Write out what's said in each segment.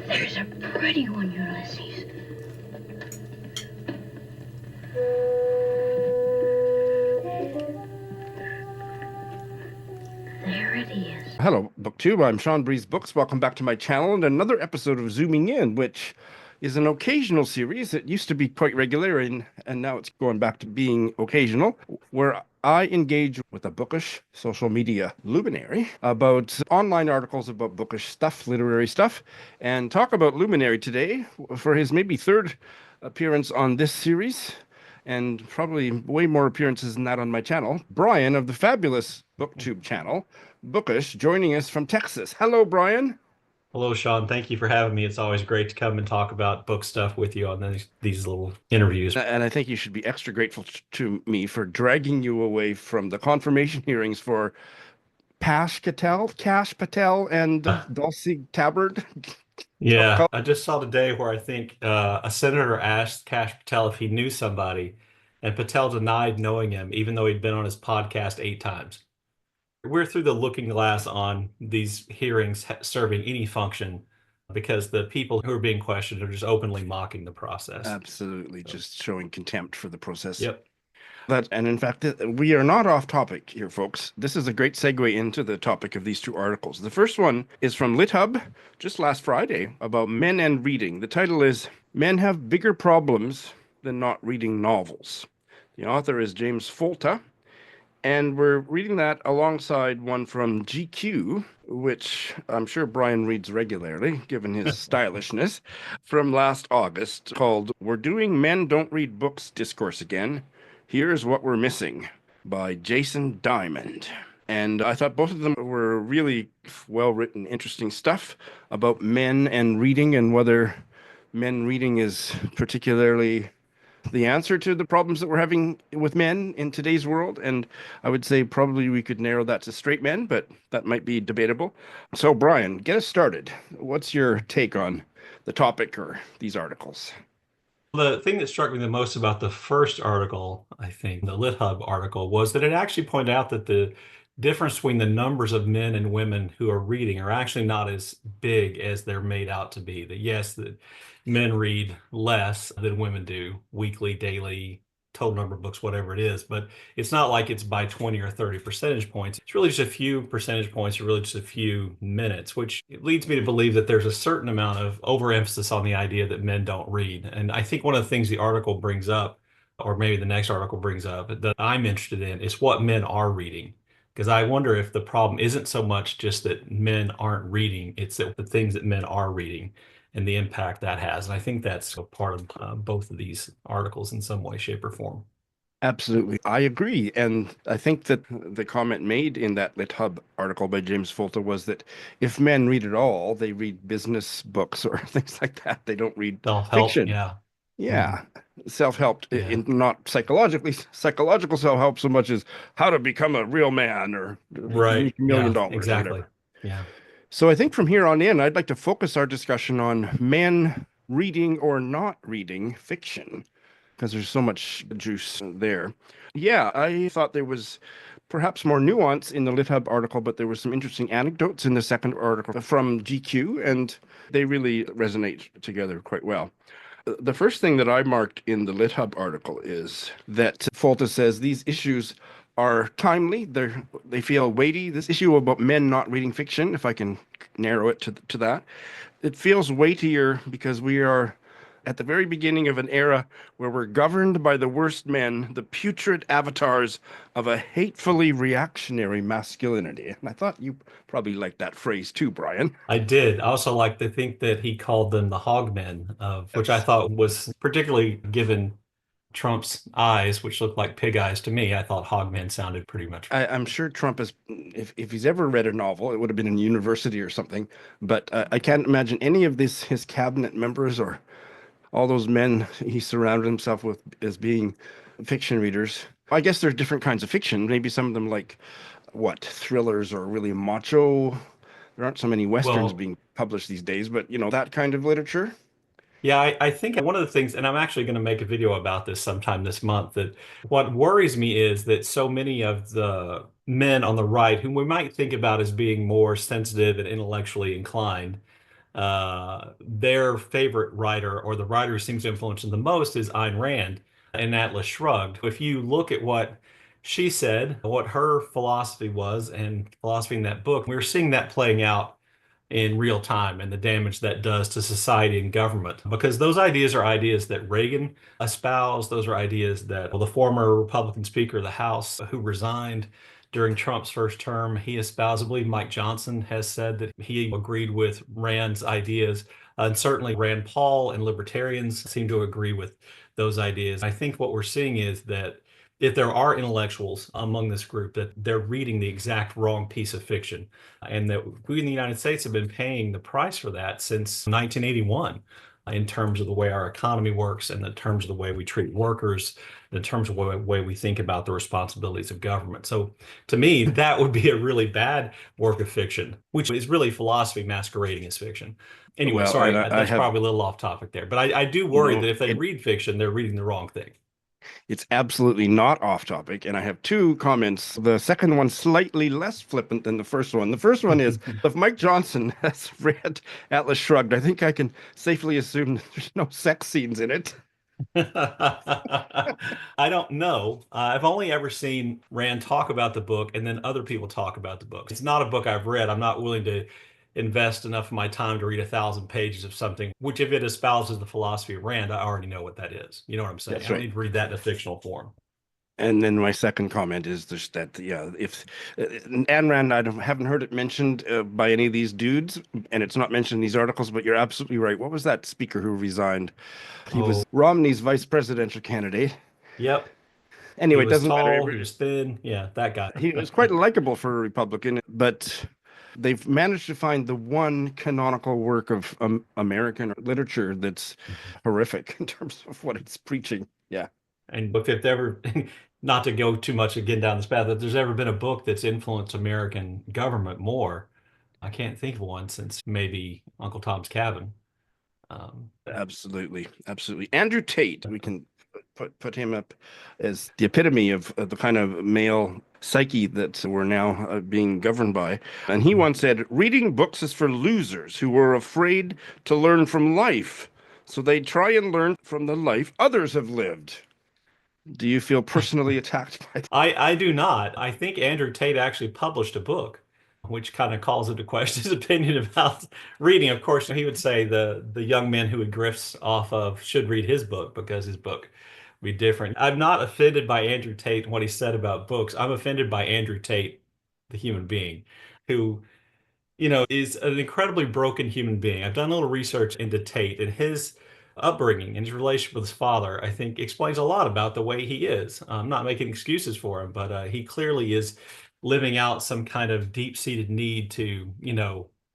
There's a pretty one, Ulysses. There it is. Hello, BookTube. I'm Shawn Breeze Books. Welcome back to my channel and another episode of Zooming In, which is an occasional series. It used to be quite regular, and now it's going back to being occasional, where I engage with a bookish social media luminary about online articles about bookish stuff, literary stuff, and talk about Luminary today for his maybe third appearance on this series, and probably way more appearances than that on my channel. Brian of the fabulous BookTube channel, Bookish, joining us from Texas. Hello, Brian. Hello, Shawn. Thank you for having me. It's always great to come and talk about book stuff with you on these little interviews. And I think you should be extra grateful to me for dragging you away from the confirmation hearings for Cash Patel, and Dulcie Tabard. Yeah, I just saw today where I think a senator asked Cash Patel if he knew somebody, and Patel denied knowing him, even though he'd been on his podcast 8 times. We're through the looking glass on these hearings serving any function because the people who are being questioned are just openly mocking the process. Absolutely, just showing contempt for the process. Yep. And in fact, we are not off topic here, folks. This is a great segue into the topic of these 2 articles. The first one is from LitHub, just last Friday, about men and reading. The title is Men Have Bigger Problems Than Not Reading Novels. The author is James Folta, and we're reading that alongside one from GQ, which I'm sure Brian reads regularly, given his stylishness, from last August, called We're Doing Men Don't Read Books Discourse Again. Here's What We're Missing, by Jason Diamond. And I thought both of them were really well-written, interesting stuff about men and reading, and whether men reading is particularly the answer to the problems that we're having with men in today's world. And I would say probably we could narrow that to straight men, but that might be debatable. So, Brian, get us started. What's your take on the topic or these articles? The thing that struck me the most about the first article, I think, the LitHub article, was that it actually pointed out that the difference between the numbers of men and women who are reading are actually not as big as they're made out to be. That yes, that men read less than women do, weekly, daily, total number of books, whatever it is, but it's not like it's by 20 or 30 percentage points. It's really just a few percentage points, or really just a few minutes, which leads me to believe that there's a certain amount of overemphasis on the idea that men don't read. And I think one of the things the article brings up, or maybe the next article brings up, that I'm interested in is what men are reading. Because I wonder if the problem isn't so much just that men aren't reading, it's that the things that men are reading and the impact that has. And I think that's a part of both of these articles in some way, shape, or form. Absolutely. I agree. And I think that the comment made in that LitHub article by James Folta was that if men read at all, they read business books or things like that. They don't read Self-help, fiction. yeah. Yeah. Self-help, Yeah. not psychological self-help so much as how to become a real man or Right. make $1 million Yeah, or exactly. whatever. Yeah. So I think from here on in, I'd like to focus our discussion on men reading or not reading fiction, because there's so much juice there. Yeah, I thought there was perhaps more nuance in the LitHub article, but there were some interesting anecdotes in the second article from GQ, and they really resonate together quite well. The first thing that I marked in the LitHub article is that Folta says these issues are timely. They feel weighty. This issue about men not reading fiction, if I can narrow it to that, it feels weightier because we are at the very beginning of an era where we're governed by the worst men, the putrid avatars of a hatefully reactionary masculinity. And I thought you probably liked that phrase too, Brian. I did. I also like to think that he called them the hogmen, which I thought was particularly given Trump's eyes, which looked like pig eyes to me. I thought hogmen sounded pretty much. I'm sure Trump is, if he's ever read a novel, it would have been in university or something. But I can't imagine any of his cabinet members or all those men he surrounded himself with as being fiction readers. I guess there's different kinds of fiction. Maybe some of them like, thrillers or really macho. There aren't so many Westerns being published these days, but, that kind of literature. Yeah, I think one of the things, and I'm actually going to make a video about this sometime this month, that what worries me is that so many of the men on the right, whom we might think about as being more sensitive and intellectually inclined, their favorite writer, or the writer who seems to influence them the most, is Ayn Rand in Atlas Shrugged. If you look at what she said, what her philosophy was, and philosophy in that book, we're seeing that playing out in real time and the damage that does to society and government. Because those ideas are ideas that Reagan espoused. Those are ideas that, well, the former Republican Speaker of the House who resigned during Trump's first term, he espoused. I believe Mike Johnston has said that he agreed with Rand's ideas. And certainly Rand Paul and libertarians seem to agree with those ideas. I think what we're seeing is that if there are intellectuals among this group, that they're reading the exact wrong piece of fiction, and that we in the United States have been paying the price for that since 1981 in terms of the way our economy works, and in terms of the way we treat workers, in terms of the way we think about the responsibilities of government. So to me, that would be a really bad work of fiction, which is really philosophy masquerading as fiction. Anyway, Well, sorry, I that's have probably a little off topic there, but I do worry no. that if they read fiction, they're reading the wrong thing. It's absolutely not off topic, and I have two comments. The second one slightly less flippant than the first one. The first one is, if Mike Johnson has read Atlas Shrugged, I think I can safely assume that there's no sex scenes in it. I don't know. I've only ever seen Rand talk about the book and then other people talk about the book. It's not a book I've read. I'm not willing to invest enough of my time to read 1,000 pages of something, which if it espouses the philosophy of Rand, I already know what that is. You know what I'm saying? That's I don't right. need to read that in a fictional form. And then my second comment is just that, yeah, if Ayn Rand, haven't heard it mentioned by any of these dudes, and it's not mentioned in these articles, but you're absolutely right. What was that speaker who resigned? He was Romney's vice presidential candidate. Yep. Anyway, He it was doesn't matter. tall, he was thin. Yeah, that guy. He was quite likable for a Republican, but they've managed to find the one canonical work of American literature that's horrific in terms of what it's preaching. Yeah. And if it's ever, not to go too much again down this path, if there's ever been a book that's influenced American government more, I can't think of one since maybe Uncle Tom's Cabin. Absolutely, absolutely. Andrew Tate, we can put him up as the epitome of the kind of male psyche that we're now being governed by. And he once said, reading books is for losers who are afraid to learn from life. So they try and learn from the life others have lived. Do you feel personally attacked by that? I do not. I think Andrew Tate actually published a book, which kind of calls into question his opinion about reading. Of course, he would say the young men who he grifts off of should read his book because his book would be different. I'm not offended by Andrew Tate and what he said about books. I'm offended by Andrew Tate, the human being, who, is an incredibly broken human being. I've done a little research into Tate, and his upbringing and his relationship with his father, I think, explains a lot about the way he is. I'm not making excuses for him, but he clearly is living out some kind of deep-seated need to,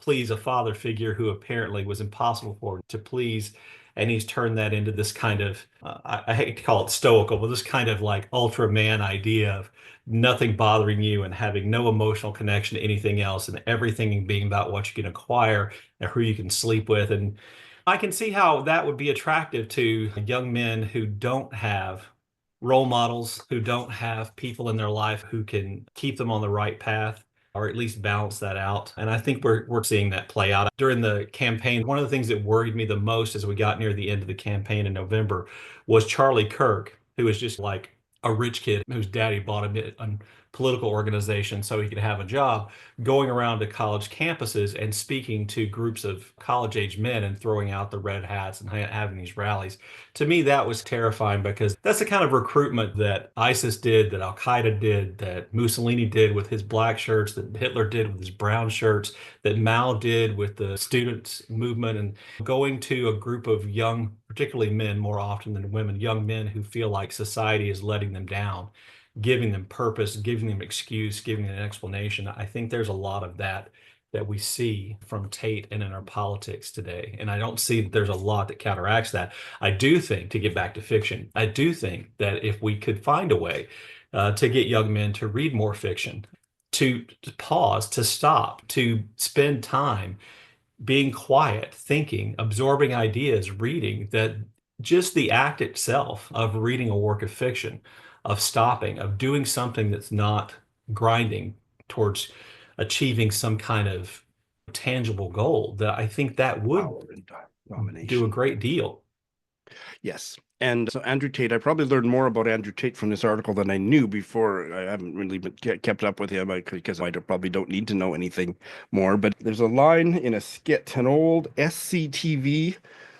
please a father figure who apparently was impossible for him to please. And he's turned that into this kind of, I hate to call it stoical, but this kind of like Ultraman idea of nothing bothering you and having no emotional connection to anything else, and everything being about what you can acquire and who you can sleep with. And I can see how that would be attractive to young men who don't have role models, who don't have people in their life who can keep them on the right path, or at least balance that out. And I think we're seeing that play out. During the campaign, one of the things that worried me the most as we got near the end of the campaign in November was Charlie Kirk, who was just like a rich kid whose daddy bought him a political organization so he could have a job, going around to college campuses and speaking to groups of college-age men and throwing out the red hats and having these rallies. To me, that was terrifying because that's the kind of recruitment that ISIS did, that Al-Qaeda did, that Mussolini did with his black shirts, that Hitler did with his brown shirts, that Mao did with the students movement, and going to a group of young, particularly men more often than women, young men who feel like society is letting them down, giving them purpose, giving them excuse, giving them an explanation. I think there's a lot of that we see from Tate and in our politics today. And I don't see that there's a lot that counteracts that. I do think, to get back to fiction, I do think that if we could find a way to get young men to read more fiction, to pause, to stop, to spend time being quiet, thinking, absorbing ideas, reading, that just the act itself of reading a work of fiction, of stopping, of doing something that's not grinding towards achieving some kind of tangible goal, that I think that would Power and do a domination. great deal. Yes. And so Andrew Tate, I probably learned more about Andrew Tate from this article than I knew before. I haven't really kept up with him because I probably don't need to know anything more. But there's a line in a skit, an old SCTV,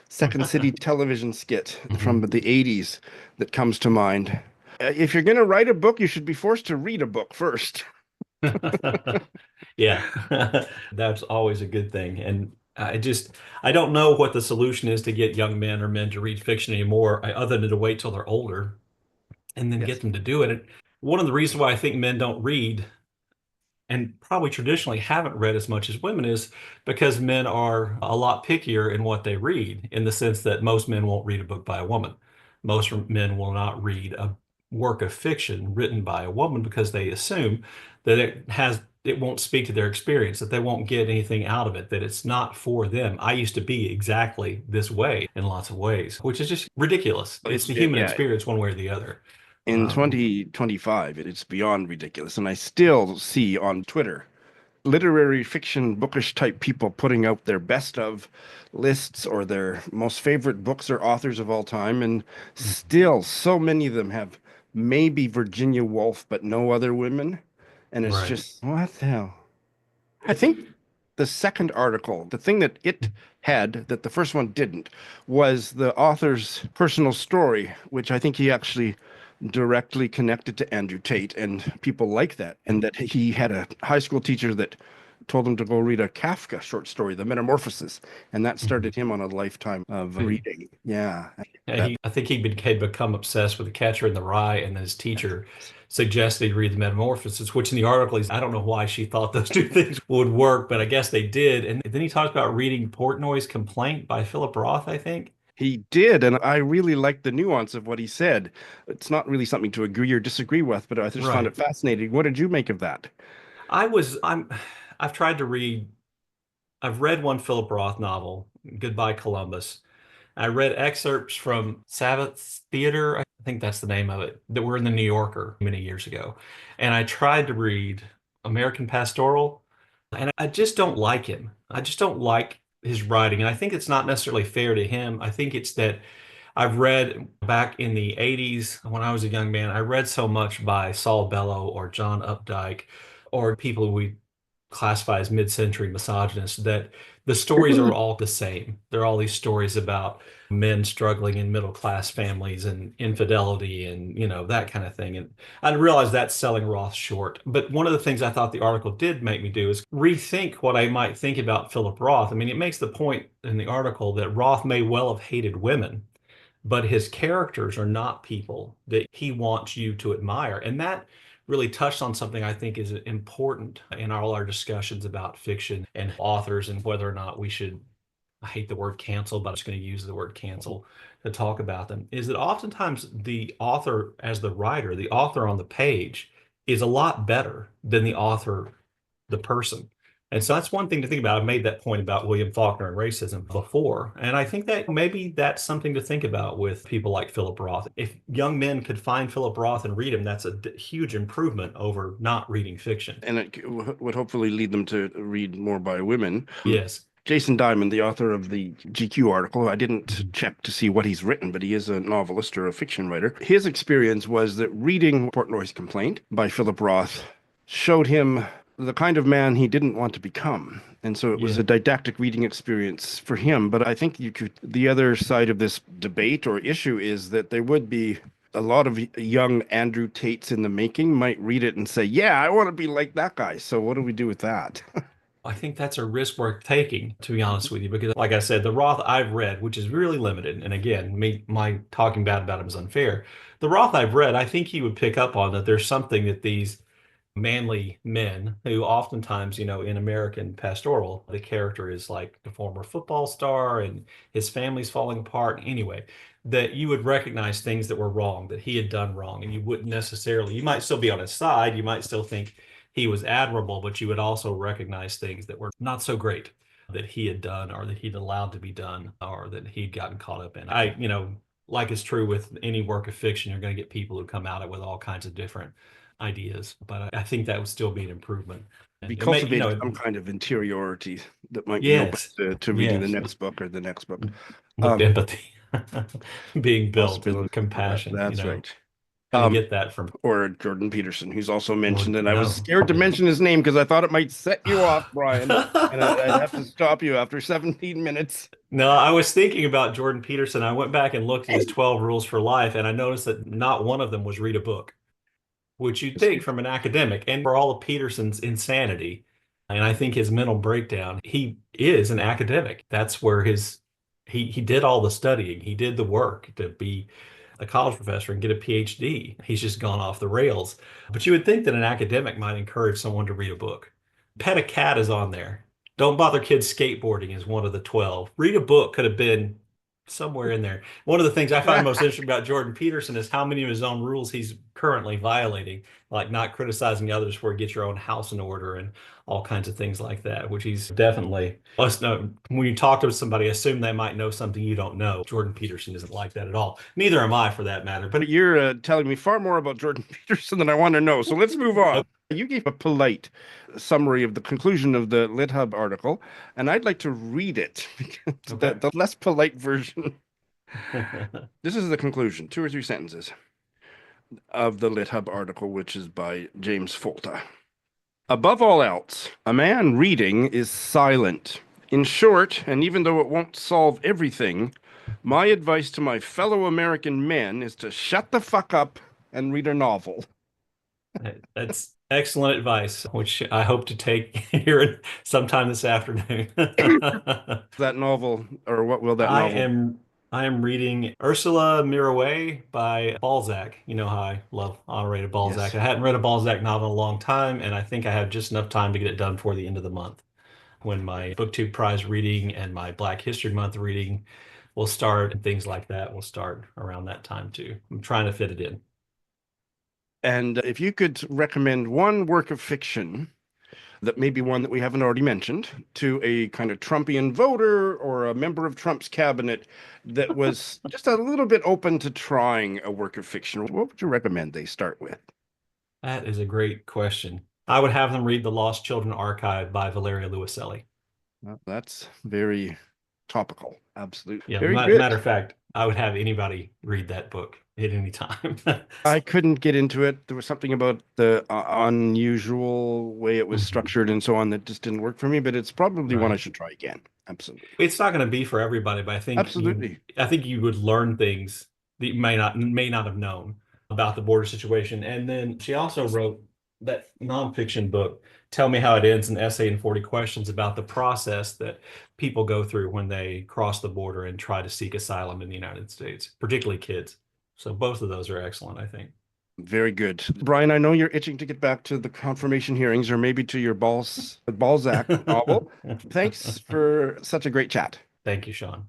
Second City television skit from the 80s that comes to mind. If you're going to write a book, you should be forced to read a book first. Yeah, that's always a good thing. And I don't know what the solution is to get young men or men to read fiction anymore, other than to wait till they're older and then Yes. get them to do it. And one of the reasons why I think men don't read, and probably traditionally haven't read as much as women, is because men are a lot pickier in what they read, in the sense that most men won't read a book by a woman. Most men will not read a work of fiction written by a woman because they assume that it won't speak to their experience, that they won't get anything out of it, that it's not for them. I used to be exactly this way in lots of ways, which is just ridiculous. It's the human Yeah. experience one way or the other. In 2025, it's beyond ridiculous. And I still see on Twitter literary fiction, bookish type people putting out their best of lists or their most favorite books or authors of all time. And still, so many of them have maybe Virginia Woolf, but no other women. And it's Right. just, what the hell? I think the second article, the thing that it had that the first one didn't, was the author's personal story, which I think he actually directly connected to Andrew Tate, and people like that. And that he had a high school teacher that told him to go read a Kafka short story, The Metamorphosis, and that started him on a lifetime of reading. Yeah. And I think he'd become obsessed with The Catcher in the Rye, and his teacher suggested he read The Metamorphosis, which in the article, I don't know why she thought those two things would work, but I guess they did. And then he talked about reading Portnoy's Complaint by Philip Roth, I think. He did, and I really liked the nuance of what he said. It's not really something to agree or disagree with, but I just found it fascinating. What did you make of that? I've tried to read, I've read one Philip Roth novel, Goodbye Columbus. I read excerpts from Sabbath's Theater, I think that's the name of it, that were in the New Yorker many years ago. And I tried to read American Pastoral, and I just don't like him. I just don't like his writing. And I think it's not necessarily fair to him. I think it's that I've read back in the 80s when I was a young man, I read so much by Saul Bellow or John Updike or people we classify as mid-century misogynists, that the stories are all the same. They're all these stories about men struggling in middle-class families and infidelity and, that kind of thing. And I realized that's selling Roth short. But one of the things I thought the article did make me do is rethink what I might think about Philip Roth. I mean, it makes the point in the article that Roth may well have hated women, but his characters are not people that he wants you to admire. And that really touched on something I think is important in all our discussions about fiction and authors, and whether or not we should, I hate the word cancel, but I'm just going to use the word cancel to talk about them, is that oftentimes the author as the writer, the author on the page, is a lot better than the author, the person. And so that's one thing to think about. I've made that point about William Faulkner and racism before. And I think that maybe that's something to think about with people like Philip Roth. If young men could find Philip Roth and read him, that's a huge improvement over not reading fiction. And it would hopefully lead them to read more by women. Yes. Jason Diamond, the author of the GQ article, I didn't check to see what he's written, but he is a novelist or a fiction writer. His experience was that reading Portnoy's Complaint by Philip Roth showed him the kind of man he didn't want to become. And so it was a didactic reading experience for him. But I think the other side of this debate or issue is that there would be a lot of young Andrew Tates in the making might read it and say, yeah, I want to be like that guy. So what do we do with that? I think that's a risk worth taking, to be honest with you, because like I said, the Roth I've read, which is really limited, and again, my talking bad about him is unfair. The Roth I've read, I think he would pick up on that there's something that these manly men who oftentimes, in American pastoral, the character is like the former football star and his family's falling apart. Anyway, that you would recognize things that were wrong, that he had done wrong, and you wouldn't necessarily, you might still be on his side, you might still think he was admirable, but you would also recognize things that were not so great that he had done or that he'd allowed to be done or that he'd gotten caught up in. Like is true with any work of fiction, you're going to get people who come at it with all kinds of different ideas, but I think that would still be an improvement. Be And it may, you cultivating know, some kind of interiority that might be open yes, to reading the yes, next book or the next book. with empathy being built Possibility. and compassion, That's right. Going to get that from Or Jordan Peterson, who's also or mentioned, and I was no. scared to mention his name because I thought it might set you off, Brian, and I'd have to stop you after 17 minutes. No, I was thinking about Jordan Peterson. I went back and looked at his 12 rules for life, and I noticed that not one of them was read a book, which you'd think from an academic. And for all of Peterson's insanity, and I think his mental breakdown, he is an academic. That's where he did all the studying. He did the work to be a college professor and get a PhD. He's just gone off the rails. But you would think that an academic might encourage someone to read a book. Pet a cat is on there. Don't bother kids skateboarding is one of the 12. Read a book could have been somewhere in there. One of the things I find most interesting about Jordan Peterson is how many of his own rules he's currently violating, like not criticizing others for get your own house in order and all kinds of things like that, which he's definitely. When you talk to somebody, assume they might know something you don't know. Jordan Peterson isn't like that at all. Neither am I, for that matter. But you're telling me far more about Jordan Peterson than I want to know. So let's move on. You gave a polite summary of the conclusion of the LitHub article, and I'd like to read it. Okay. The less polite version. This is the conclusion, 2 or 3 sentences of the LitHub article, which is by James Folta. Above all else, a man reading is silent. In short, and even though it won't solve everything, my advice to my fellow American men is to shut the fuck up and read a novel. That's excellent advice, which I hope to take here sometime this afternoon. That novel, or what will that novel? I am reading Ursule Mirouet by Balzac. You know how I love Honoré Balzac. Yes. I hadn't read a Balzac novel in a long time, and I think I have just enough time to get it done before the end of the month, when my BookTube Prize reading and my Black History Month reading will start, and things like that will start around that time too. I'm trying to fit it in. And if you could recommend one work of fiction that may be one that we haven't already mentioned to a kind of Trumpian voter or a member of Trump's cabinet that was just a little bit open to trying a work of fiction, what would you recommend they start with? That is a great question. I would have them read The Lost Children Archive by Valeria Luiselli. Well, that's very topical. Absolutely. Yeah, Very good. matter of fact, I would have anybody read that book at any time. I couldn't get into it. There was something about the unusual way it was structured and so on that just didn't work for me, but it's probably one I should try again. Absolutely. It's not going to be for everybody, but I think Absolutely. I think you would learn things that you may not have known about the border situation. And then she also wrote that nonfiction book, Tell Me How It Ends, an essay in 40 questions about the process that people go through when they cross the border and try to seek asylum in the United States, particularly kids. So both of those are excellent, I think. Very good. Brian, I know you're itching to get back to the confirmation hearings or maybe to your Balzac novel. Thanks for such a great chat. Thank you, Shawn.